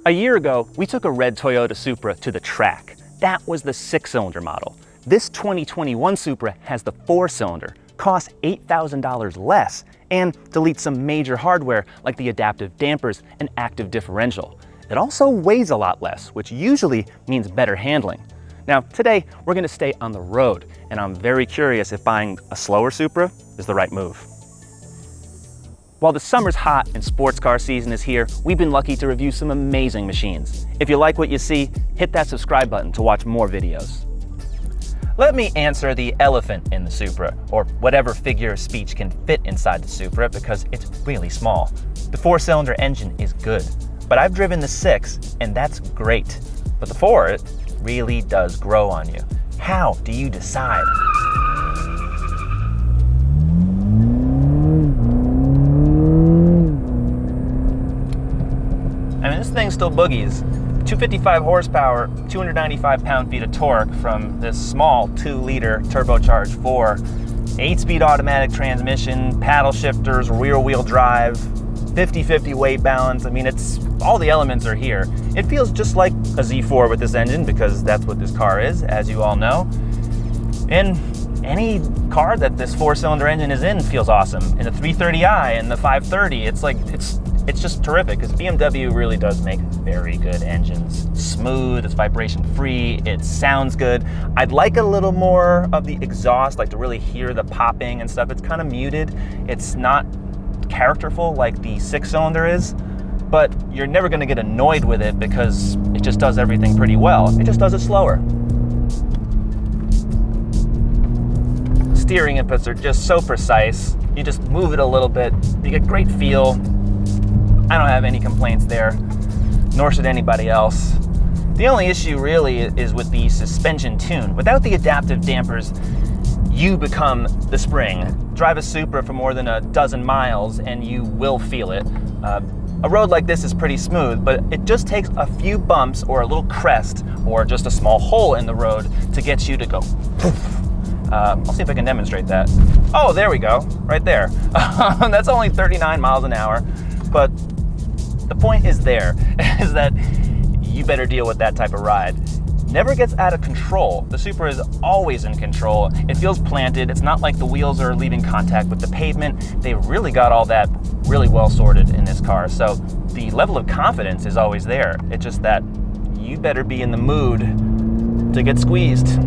A year ago, we took a red Toyota Supra to the track. That was the 6-cylinder model. This 2021 Supra has the 4-cylinder, costs $8,000 less, and deletes some major hardware like the adaptive dampers and active differential. It also weighs a lot less, which usually means better handling. Now, today we're going to stay on the road, and I'm very curious if buying a slower Supra is the right move. While the summer's hot and sports car season is here, we've been lucky to review some amazing machines. If you like what you see, hit that subscribe button to watch more videos. Let me answer the elephant in the Supra, or whatever figure of speech can fit inside the Supra, because it's really small. The 4-cylinder engine is good, but I've driven the 6, and that's great. But the 4, it really does grow on you. How do you decide? I mean, this thing still boogies. 255 horsepower, 295 pound-feet of torque from this small 2-liter turbocharged 4, 8-speed automatic transmission, paddle shifters, rear-wheel drive, 50-50 weight balance. I mean, it's all the elements are here. It feels just like a Z4 with this engine because that's what this car is, as you all know. And any car that this 4-cylinder engine is in feels awesome. And the 330i and the 530, it's just terrific because BMW really does make very good engines. Smooth, it's vibration free, it sounds good. I'd like a little more of the exhaust, like to really hear the popping and stuff. It's kind of muted. It's not characterful like the 6-cylinder is, but you're never going to get annoyed with it because it just does everything pretty well. It just does it slower. Steering inputs are just so precise. You just move it a little bit, you get great feel. I don't have any complaints there, nor should anybody else. The only issue really is with the suspension tune. Without the adaptive dampers, you become the spring. Drive a Supra for more than a dozen miles and you will feel it. A road like this is pretty smooth, but it just takes a few bumps or a little crest or just a small hole in the road to get you to go poof. I'll see if I can demonstrate that. Oh, there we go, right there. That's only 39 miles an hour, but the point is that you better deal with that type of ride. Never gets out of control. The Supra is always in control. It feels planted. It's not like the wheels are leaving contact with the pavement. They've really got all that really well sorted in this car. So the level of confidence is always there. It's just that you better be in the mood to get squeezed.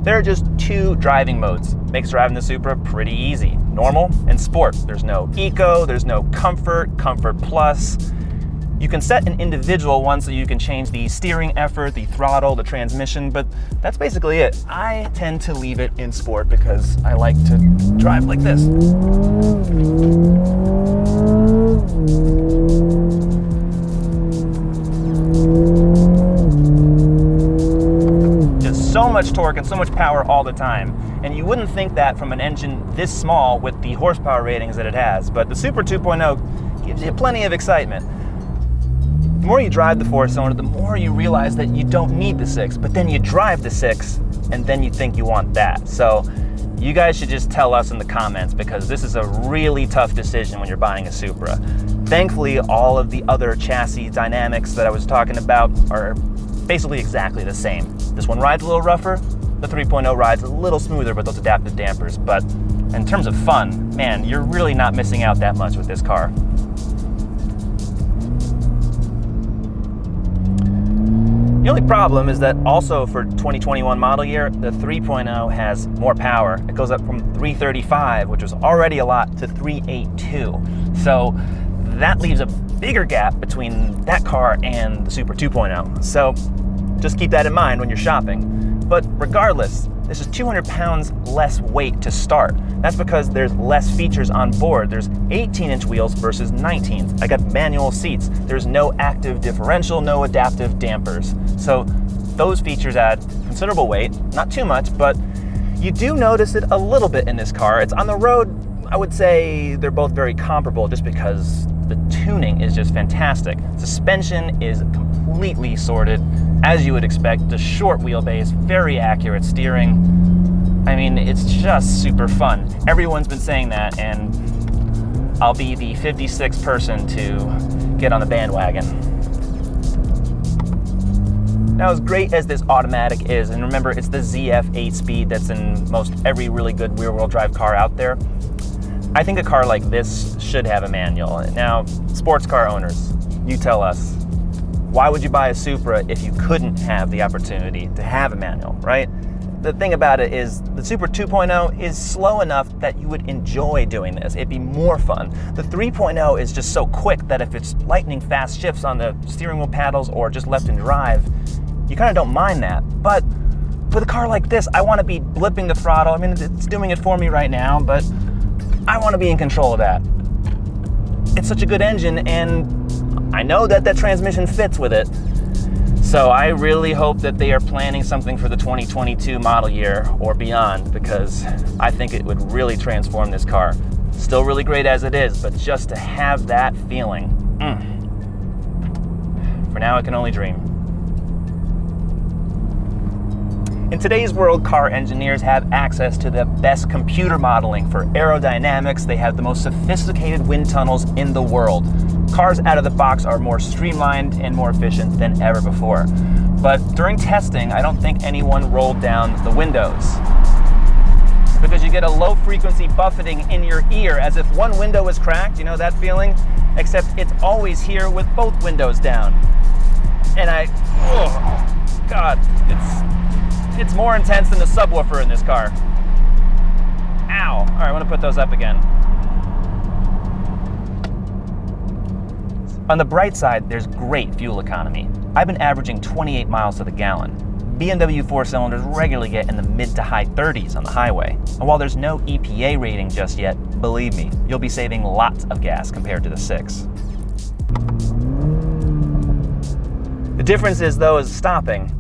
There are just 2 driving modes. Makes driving the Supra pretty easy. Normal and sport. There's no eco, there's no comfort, comfort plus. You can set an individual one so you can change the steering effort, the throttle, the transmission, but that's basically it. I tend to leave it in sport because I like to drive like this. So much torque and so much power all the time. And you wouldn't think that from an engine this small with the horsepower ratings that it has, but the Supra 2.0 gives you plenty of excitement. The more you drive the 4-cylinder, the more you realize that you don't need the 6, but then you drive the 6 and then you think you want that. So you guys should just tell us in the comments because this is a really tough decision when you're buying a Supra. Thankfully, all of the other chassis dynamics that I was talking about are basically exactly the same. This one rides a little rougher, the 3.0 rides a little smoother with those adaptive dampers, but in terms of fun, man, you're really not missing out that much with this car. The only problem is that also for 2021 model year, the 3.0 has more power. It goes up from 335, which was already a lot, to 382. So that leaves a bigger gap between that car and the Supra 2.0. So just keep that in mind when you're shopping. But regardless, this is 200 pounds less weight to start. That's because there's less features on board. There's 18-inch wheels versus 19s. I got manual seats. There's no active differential, no adaptive dampers. So those features add considerable weight, not too much, but you do notice it a little bit in this car. It's on the road, I would say they're both very comparable just because the tuning is just fantastic. Suspension is completely sorted, as you would expect. The short wheelbase, very accurate steering. I mean, it's just super fun. Everyone's been saying that, and I'll be the 56th person to get on the bandwagon. Now, as great as this automatic is, and remember, it's the ZF 8-speed that's in most every really good rear-wheel drive car out there, I think a car like this should have a manual. Now, sports car owners, you tell us, why would you buy a Supra if you couldn't have the opportunity to have a manual, right? The thing about it is the Supra 2.0 is slow enough that you would enjoy doing this. It'd be more fun. The 3.0 is just so quick that if it's lightning fast shifts on the steering wheel paddles or just left and drive, you kind of don't mind that. But with a car like this, I want to be blipping the throttle. I mean, it's doing it for me right now, but I want to be in control of that. It's such a good engine, and I know that that transmission fits with it. So I really hope that they are planning something for the 2022 model year or beyond, because I think it would really transform this car. Still really great as it is, but just to have that feeling, for now I can only dream. In today's world, car engineers have access to the best computer modeling for aerodynamics. They have the most sophisticated wind tunnels in the world. Cars out of the box are more streamlined and more efficient than ever before. But during testing, I don't think anyone rolled down the windows, because you get a low frequency buffeting in your ear as if one window is cracked. You know that feeling? Except it's always here with both windows down. And oh God, it's more intense than the subwoofer in this car. Ow. All right, I want to put those up again. On the bright side, there's great fuel economy. I've been averaging 28 miles to the gallon. BMW 4-cylinders regularly get in the mid to high 30s on the highway. And while there's no EPA rating just yet, believe me, you'll be saving lots of gas compared to the 6. The difference is, though, is stopping.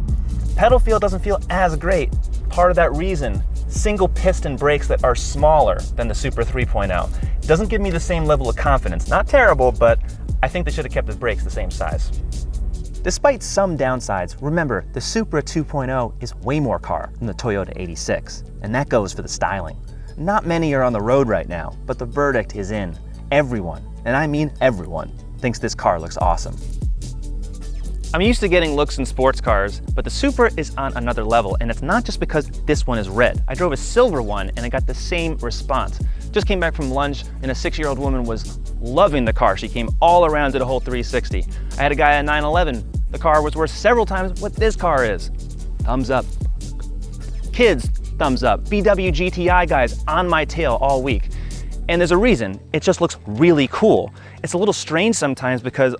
Pedal feel doesn't feel as great. Part of that reason, single piston brakes that are smaller than the Supra 3.0. Doesn't give me the same level of confidence. Not terrible, but I think they should have kept the brakes the same size. Despite some downsides, remember, the Supra 2.0 is way more car than the Toyota 86, and that goes for the styling. Not many are on the road right now, but the verdict is in. Everyone, and I mean everyone, thinks this car looks awesome. I'm used to getting looks in sports cars, but the Supra is on another level, and it's not just because this one is red. I drove a silver one and I got the same response. Just came back from lunch and a 6-year-old woman was loving the car. She came all around, did a whole 360. I had a guy at 911. The car was worth several times what this car is. Thumbs up. Kids, thumbs up. VW GTI guys on my tail all week. And there's a reason. It just looks really cool. It's a little strange sometimes because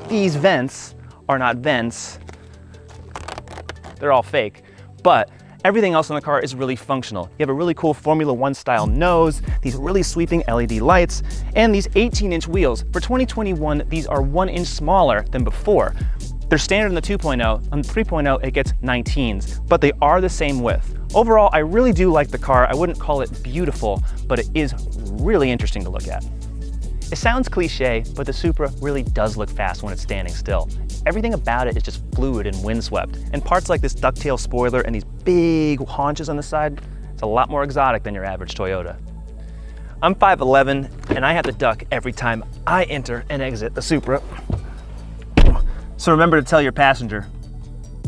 these vents are not vents. They're all fake, but everything else in the car is really functional. You have a really cool Formula One style nose, these really sweeping LED lights, and these 18-inch wheels. For 2021, these are 1 inch smaller than before. They're standard in the 2.0, on the 3.0 it gets 19s, but they are the same width. Overall, I really do like the car. I wouldn't call it beautiful, but it is really interesting to look at. It sounds cliche, but the Supra really does look fast when it's standing still. Everything about it is just fluid and windswept. And parts like this ducktail spoiler and these big haunches on the side, it's a lot more exotic than your average Toyota. I'm 5'11", and I have to duck every time I enter and exit the Supra. So remember to tell your passenger.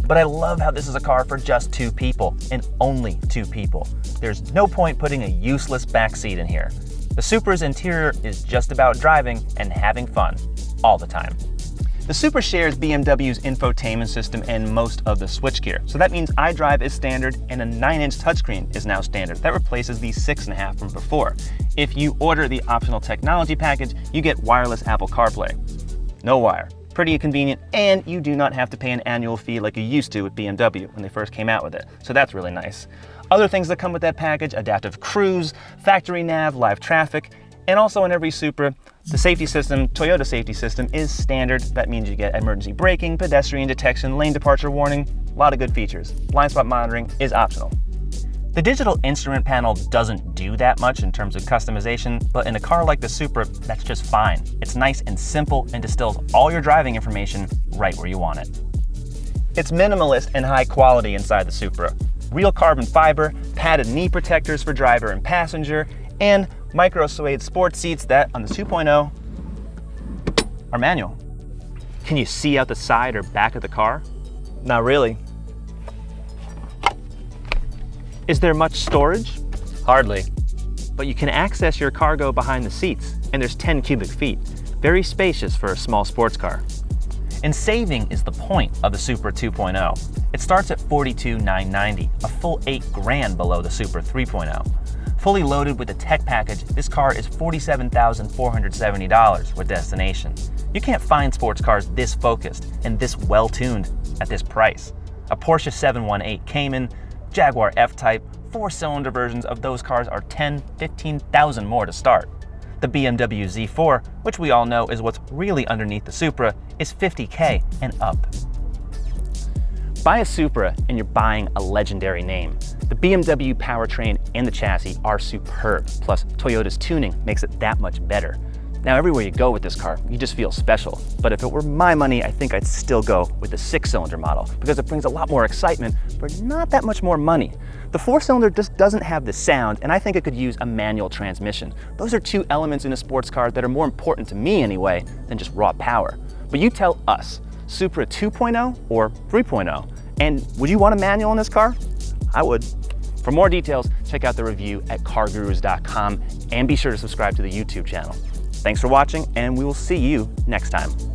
But I love how this is a car for just 2 people, and only 2 people. There's no point putting a useless back seat in here. The Supra's interior is just about driving and having fun, all the time. The Supra shares BMW's infotainment system and most of the switchgear. So that means iDrive is standard and a 9-inch touchscreen is now standard. That replaces the 6.5 from before. If you order the optional technology package, you get wireless Apple CarPlay. No wire. Pretty convenient, and you do not have to pay an annual fee like you used to with BMW when they first came out with it. So that's really nice. Other things that come with that package: adaptive cruise, factory nav, live traffic, and also in every Supra, the safety system, Toyota safety system, is standard. That means you get emergency braking, pedestrian detection, lane departure warning, a lot of good features. Blind spot monitoring is optional. The digital instrument panel doesn't do that much in terms of customization, but in a car like the Supra, that's just fine. It's nice and simple and distills all your driving information right where you want it. It's minimalist and high quality inside the Supra. Real carbon fiber, padded knee protectors for driver and passenger, and micro suede sports seats that on the 2.0 are manual. Can you see out the side or back of the car? Not really. Is there much storage? Hardly. But you can access your cargo behind the seats, and there's 10 cubic feet. Very spacious for a small sports car. And saving is the point of the Supra 2.0. It starts at $42,990, a full $8,000 below the Supra 3.0. Fully loaded with the tech package, this car is $47,470 with destination. You can't find sports cars this focused and this well-tuned at this price. A Porsche 718 Cayman, Jaguar F-Type, 4-cylinder versions of those cars are $10,000, $15,000 more to start. The BMW Z4, which we all know is what's really underneath the Supra, is $50K and up. Buy a Supra and you're buying a legendary name. The BMW powertrain and the chassis are superb, plus Toyota's tuning makes it that much better. Now everywhere you go with this car, you just feel special. But if it were my money, I think I'd still go with the 6-cylinder model because it brings a lot more excitement for not that much more money. The 4-cylinder just doesn't have the sound, and I think it could use a manual transmission. Those are two elements in a sports car that are more important to me anyway than just raw power. But you tell us, Supra 2.0 or 3.0? And would you want a manual in this car? I would. For more details, check out the review at CarGurus.com and be sure to subscribe to the YouTube channel. Thanks for watching, and we will see you next time.